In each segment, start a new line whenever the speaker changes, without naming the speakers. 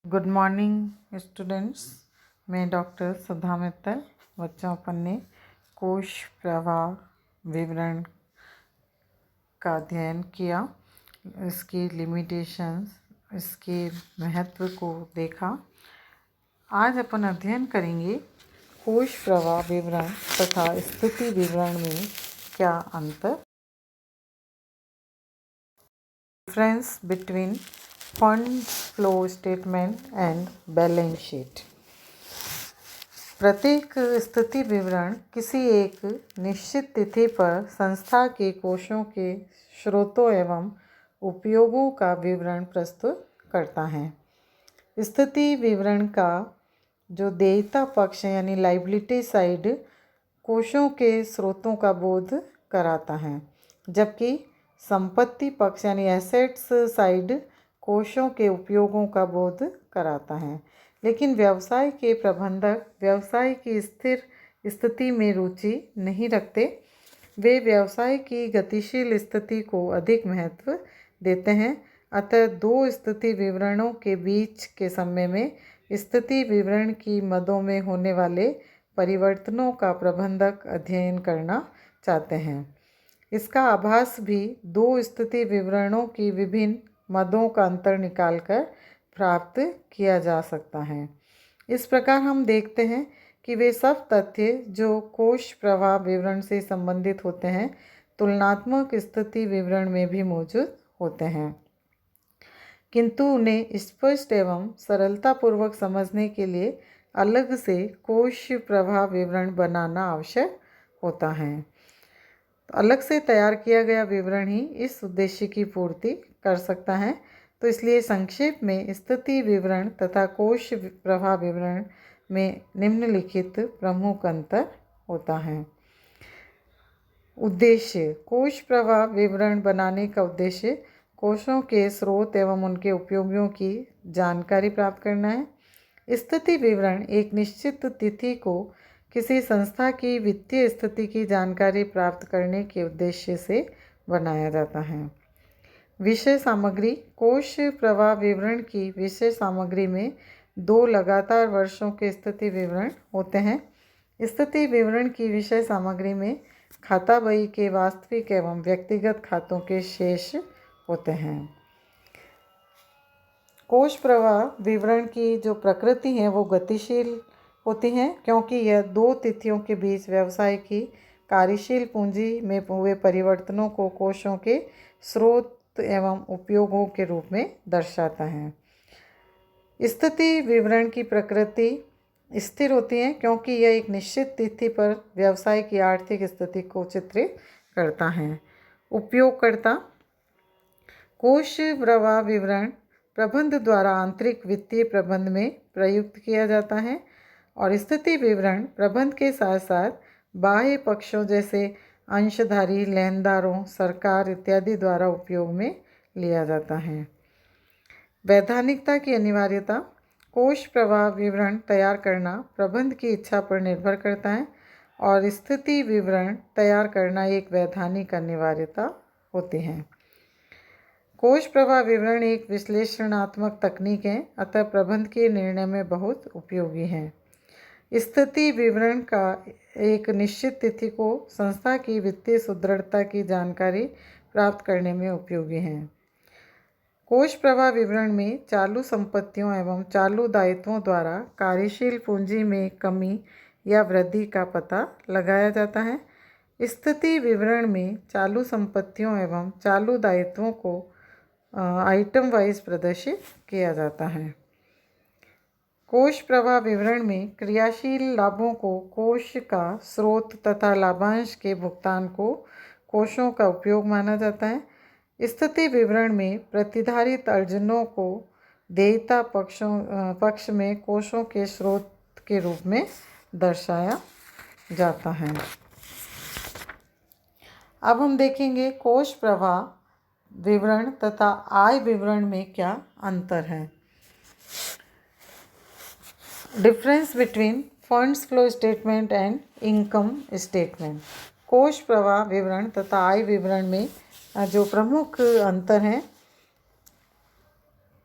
Good morning students. मैं doctor सुधा मित्तल। बच्चों अपन ने कोश प्रवाह विवरण का अध्ययन किया, इसकी लिमिटेशंस, इसके महत्व को देखा। आज अपन अध्ययन करेंगे कोश प्रवाह विवरण तथा स्थिति विवरण में क्या अंतर, difference between fund flow statement and balance sheet. प्रत्येक स्थिति विवरण किसी एक निश्चित तिथि पर संस्था के कोषों के स्रोतों एवं उपयोगों का विवरण प्रस्तुत करता है। स्थिति विवरण का जो देयता पक्ष यानी लाइबिलिटी साइड कोषों के स्रोतों का बोध कराता है, जबकि संपत्ति पक्ष यानी एसेट्स साइड कोषों के उपयोगों का बोध कराता है। लेकिन व्यवसाय के प्रबंधक व्यवसाय की स्थिर स्थिति में रुचि नहीं रखते। वे व्यवसाय की गतिशील स्थिति को अधिक महत्व देते हैं। अतः दो स्थिति विवरणों के बीच के समय में स्थिति विवरण की मदों में होने वाले परिवर्तनों का प्रबंधक अध्ययन करना चाहते हैं। इसका आभास भी दो स्थिति विवरणों की विभिन्न मदों का अंतर निकालकर प्राप्त किया जा सकता है। इस प्रकार हम देखते हैं कि वे सब तथ्य जो कोश प्रवाह विवरण से संबंधित होते हैं तुलनात्मक स्थिति विवरण में भी मौजूद होते हैं, किंतु उन्हें स्पष्ट एवं सरलतापूर्वक समझने के लिए अलग से कोश प्रवाह विवरण बनाना आवश्यक होता है। तो अलग से तैयार किया गया विवरण ही इस उद्देश्य की पूर्ति कर सकता है। तो इसलिए संक्षेप में स्थिति विवरण तथा कोश प्रवाह विवरण में निम्नलिखित प्रमुख अंतर होता है। उद्देश्य: कोश प्रवाह विवरण बनाने का उद्देश्य कोषों के स्रोत एवं उनके उपयोगियों की जानकारी प्राप्त करना है। स्थिति विवरण एक निश्चित तिथि को किसी संस्था की वित्तीय स्थिति की जानकारी प्राप्त करने के उद्देश्य से बनाया जाता है। विषय सामग्री: कोश प्रवाह विवरण की विषय सामग्री में दो लगातार वर्षों के स्थिति विवरण होते हैं। स्थिति विवरण की विषय सामग्री में खाता बही के वास्तविक एवं व्यक्तिगत खातों के शेष होते हैं। कोश प्रवाह विवरण की जो प्रकृति है वो गतिशील होती हैं, क्योंकि यह दो तिथियों के बीच व्यवसाय की कार्यशील पूंजी में हुए परिवर्तनों को कोषों के स्रोत एवं उपयोगों के रूप में दर्शाता है। स्थिति विवरण की प्रकृति स्थिर होती है, क्योंकि यह एक निश्चित तिथि पर व्यवसाय की आर्थिक स्थिति को चित्रित करता है। उपयोगकर्ता: कोश प्रवाह विवरण प्रबंध द्वारा आंतरिक वित्तीय प्रबंध में प्रयुक्त किया जाता है और स्थिति विवरण प्रबंध के साथ साथ बाह्य पक्षों जैसे अंशधारी, लेनदारों, सरकार इत्यादि द्वारा उपयोग में लिया जाता है। वैधानिकता की अनिवार्यता: कोश प्रवाह विवरण तैयार करना प्रबंध की इच्छा पर निर्भर करता है और स्थिति विवरण तैयार करना एक वैधानिक अनिवार्यता होती है। कोश प्रवाह विवरण एक विश्लेषणात्मक तकनीक है, अतः प्रबंध के निर्णय में बहुत उपयोगी है। स्थिति विवरण का एक निश्चित तिथि को संस्था की वित्तीय सुदृढ़ता की जानकारी प्राप्त करने में उपयोगी है। कोश प्रवाह विवरण में चालू संपत्तियों एवं चालू दायित्वों द्वारा कार्यशील पूंजी में कमी या वृद्धि का पता लगाया जाता है। स्थिति विवरण में चालू संपत्तियों एवं चालू दायित्वों को आइटम वाइज प्रदर्शित किया जाता है। कोश प्रवाह विवरण में क्रियाशील लाभों को कोष का स्रोत तथा लाभांश के भुगतान को कोषों का उपयोग माना जाता है। स्थिति विवरण में प्रतिधारित अर्जनों को देयता पक्ष में कोषों के स्रोत के रूप में दर्शाया जाता है। अब हम देखेंगे कोश प्रवाह विवरण तथा आय विवरण में क्या अंतर है। Difference between funds flow statement and income statement. कोश प्रवाह विवरण तथा आय विवरण में जो प्रमुख अंतर हैं,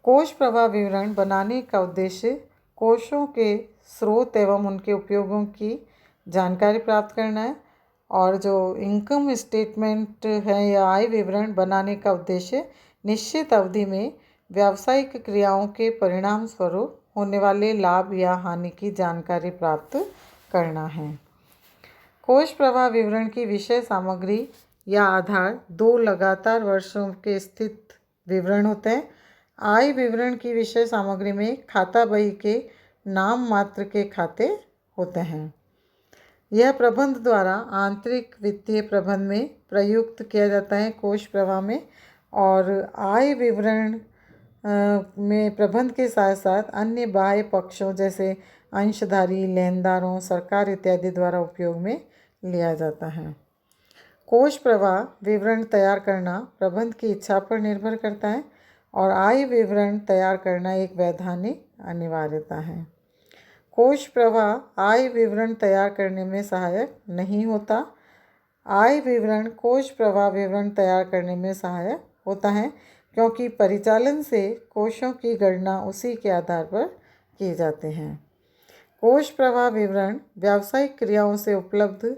कोष प्रवाह विवरण बनाने का उद्देश्य कोषों के स्रोत एवं उनके उपयोगों की जानकारी प्राप्त करना है। और जो इनकम स्टेटमेंट है या आय विवरण बनाने का उद्देश्य निश्चित अवधि में व्यावसायिक क्रियाओं के परिणाम स्वरूप होने वाले लाभ या हानि की जानकारी प्राप्त करना है। कोष प्रवाह विवरण की विषय सामग्री या आधार 2 लगातार वर्षों के स्थित विवरण होते हैं। आय विवरण की विषय सामग्री में खाता बही के नाम मात्र के खाते होते हैं। यह प्रबंध द्वारा आंतरिक वित्तीय प्रबंध में प्रयुक्त किया जाता है कोष प्रवाह में। और आय विवरण में प्रबंध के साथ साथ अन्य बाह्य पक्षों जैसे अंशधारी, लेनदारों, सरकार इत्यादि द्वारा उपयोग में लिया जाता है। कोष प्रवाह विवरण तैयार करना प्रबंध की इच्छा पर निर्भर करता है और आय विवरण तैयार करना एक वैधानिक अनिवार्यता है। कोष प्रवाह आय विवरण तैयार करने में सहायक नहीं होता। आय विवरण कोष प्रवाह विवरण तैयार करने में सहायक होता है क्योंकि परिचालन से कोषों की गणना उसी के आधार पर किए जाते हैं। कोष प्रवाह विवरण व्यावसायिक क्रियाओं से उपलब्ध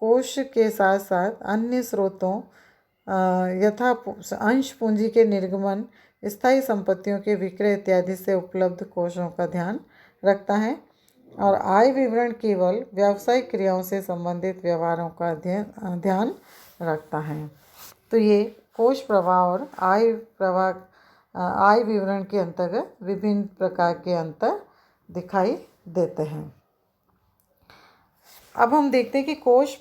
कोष के साथ साथ अन्य स्रोतों यथा अंश पूंजी के निर्गमन, स्थायी संपत्तियों के विक्रय इत्यादि से उपलब्ध कोषों का ध्यान रखता है। और आय विवरण केवल व्यावसायिक क्रियाओं से संबंधित व्यवहारों का ध्यान रखता है। तो ये कोष प्रवाह और आय विवरण के अंतर्गत विभिन्न प्रकार के अंतर दिखाई देते हैं। अब हम देखते हैं कि कोष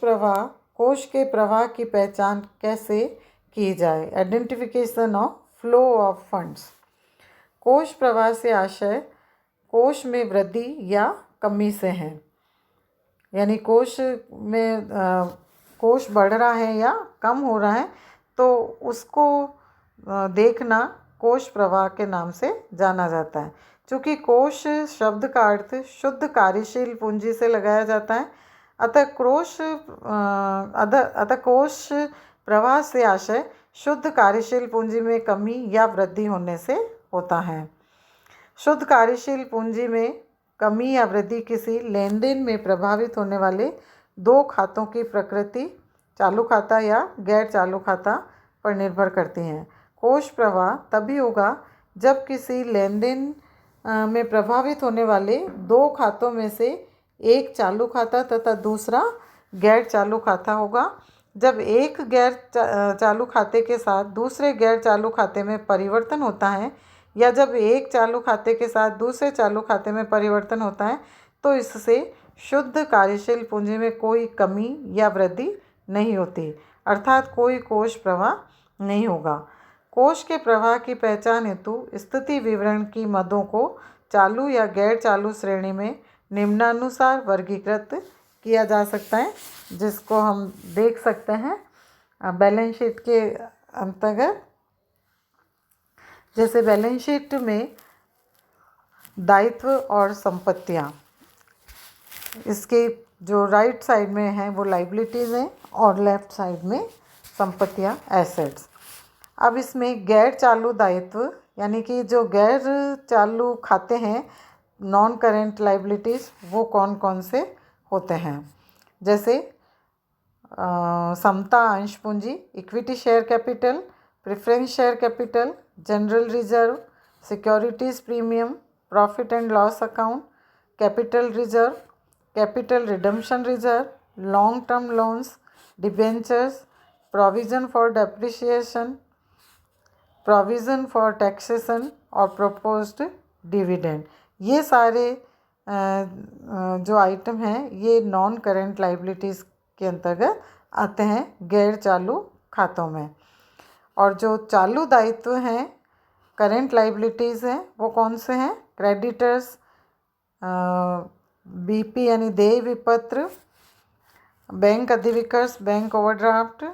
के प्रवाह की पहचान कैसे की जाए। Identification of flow of funds. कोष प्रवाह से आशय कोष में वृद्धि या कमी से है, यानी कोष बढ़ रहा है या कम हो रहा है तो उसको देखना कोष प्रवाह के नाम से जाना जाता है। चूँकि कोष शब्द का अर्थ शुद्ध कार्यशील पूंजी से लगाया जाता है, अतः कोष प्रवाह से आशय शुद्ध कार्यशील पूंजी में कमी या वृद्धि होने से होता है। शुद्ध कार्यशील पूंजी में कमी या वृद्धि किसी लेन देन में प्रभावित होने वाले 2 खातों की प्रकृति, चालू खाता या गैर चालू खाता, पर निर्भर करती हैं। कोष प्रवाह तभी होगा जब किसी लेन देन में प्रभावित होने वाले 2 खातों में से एक चालू खाता तथा दूसरा गैर चालू खाता होगा। जब एक गैर चालू खाते के साथ दूसरे गैर चालू खाते में परिवर्तन होता है या जब एक चालू खाते के साथ दूसरे चालू खाते में परिवर्तन होता है तो इससे शुद्ध कार्यशील पूंजी में कोई कमी या वृद्धि नहीं होती, अर्थात कोई कोष प्रवाह नहीं होगा। कोष के प्रवाह की पहचान हेतु स्थिति विवरण की मदों को चालू या गैर चालू श्रेणी में निम्नानुसार वर्गीकृत किया जा सकता है, जिसको हम देख सकते हैं बैलेंस शीट के अंतर्गत। जैसे बैलेंस शीट में दायित्व और संपत्तियाँ, इसके जो राइट साइड में है वो लाइबिलिटीज़ हैं और लेफ्ट साइड में संपत्तियाँ, एसेट्स। अब इसमें गैर चालू दायित्व यानी कि जो गैर चालू खाते हैं, नॉन करेंट लाइबिलिटीज़, वो कौन कौन से होते हैं। जैसे समता अंश पूंजी, equity share capital, preference share capital, general reserve, securities premium, profit and loss account, capital reserve, capital redemption reserve, long term loans, debentures, provision for depreciation, provision for taxation और प्रपोज्ड डिविडेंड। ये सारे जो item हैं ये non current liabilities के अंतर्गत आते हैं गैर चालू खातों में। और जो चालू दायित्व हैं, करेंट लाइबिलिटीज़ हैं, वो कौन से हैं? क्रेडिटर्स, बीपी यानी देय विपत्र, बैंक अधिविकर्स, bank overdraft,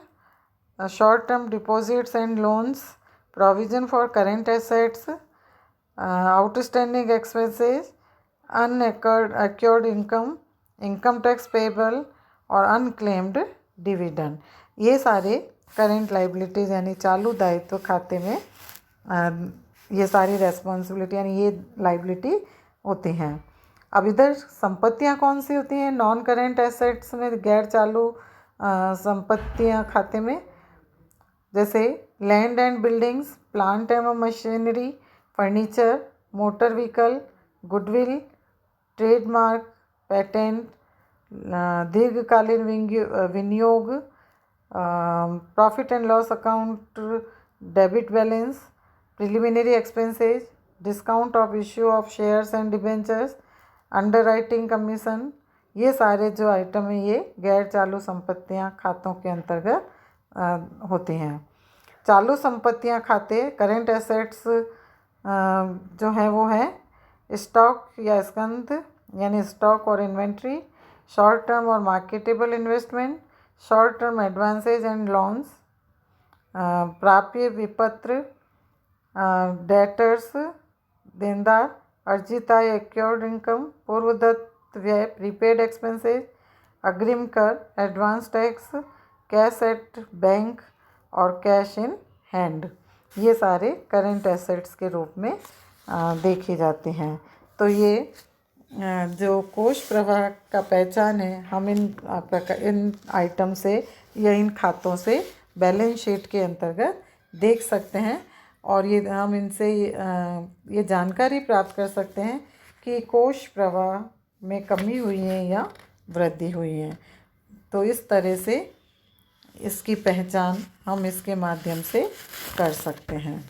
short term deposits and loans, provision for current assets, outstanding expenses, unaccrued income, income tax payable और अनक्लेम्ड डिविडेंड। ये सारे करेंट लाइबिलिटीज़ यानी चालू दायित्व खाते में ये सारी रेस्पॉन्सिबिलिटी यानी ये लाइबिलिटी होती हैं। अब इधर संपत्तियां कौन सी होती हैं नॉन करेंट एसेट्स में, गैर चालू संपत्तियां खाते में, जैसे लैंड एंड बिल्डिंग्स, प्लांट एवं machinery, furniture, motor vehicle, goodwill, trademark, patent, दीर्घकालीन विनियोग, profit and loss account, debit balance, preliminary expenses, discount of issue of shares and debentures, underwriting commission, ये सारे जो आइटम हैं ये गैर चालू संपत्तियां खातों के अंतर्गत होती हैं। चालू संपत्तियां खाते करेंट एसेट्स जो हैं वो है स्टॉक या स्कंध यानी स्टॉक और इन्वेंट्री, शॉर्ट टर्म और marketable investment, short term advances and loans, प्राप्य विपत्र, डेटर्स देनदार, अर्जित आय एक्योर्ड इनकम, पूर्वदत्त व्यय प्रीपेड एक्सपेंसेस, अग्रिम कर, advance tax, cash at bank और कैश इन हैंड, ये सारे करंट एसेट्स के रूप में देखी जाती हैं। तो ये जो कोष प्रवाह का पहचान है हम इन आइटम से या इन खातों से बैलेंस शीट के अंतर्गत देख सकते हैं और ये हम इनसे ये जानकारी प्राप्त कर सकते हैं कि कोष प्रवाह में कमी हुई है या वृद्धि हुई है। तो इस तरह से इसकी पहचान हम इसके माध्यम से कर सकते हैं।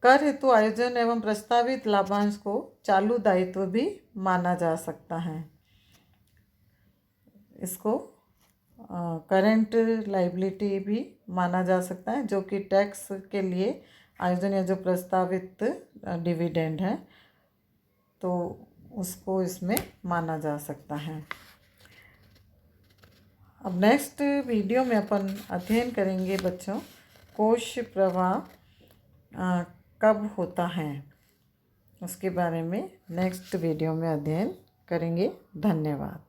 कर हेतु आयोजन एवं प्रस्तावित लाभांश को चालू दायित्व भी माना जा सकता है। इसको करंट लाइबिलिटी भी माना जा सकता है, जो कि टैक्स के लिए आयोजन या जो प्रस्तावित डिविडेंड है तो उसको इसमें माना जा सकता है। अब नेक्स्ट वीडियो में अपन अध्ययन करेंगे बच्चों कोष प्रवाह कब होता है, उसके बारे में नेक्स्ट वीडियो में अध्ययन करेंगे। धन्यवाद।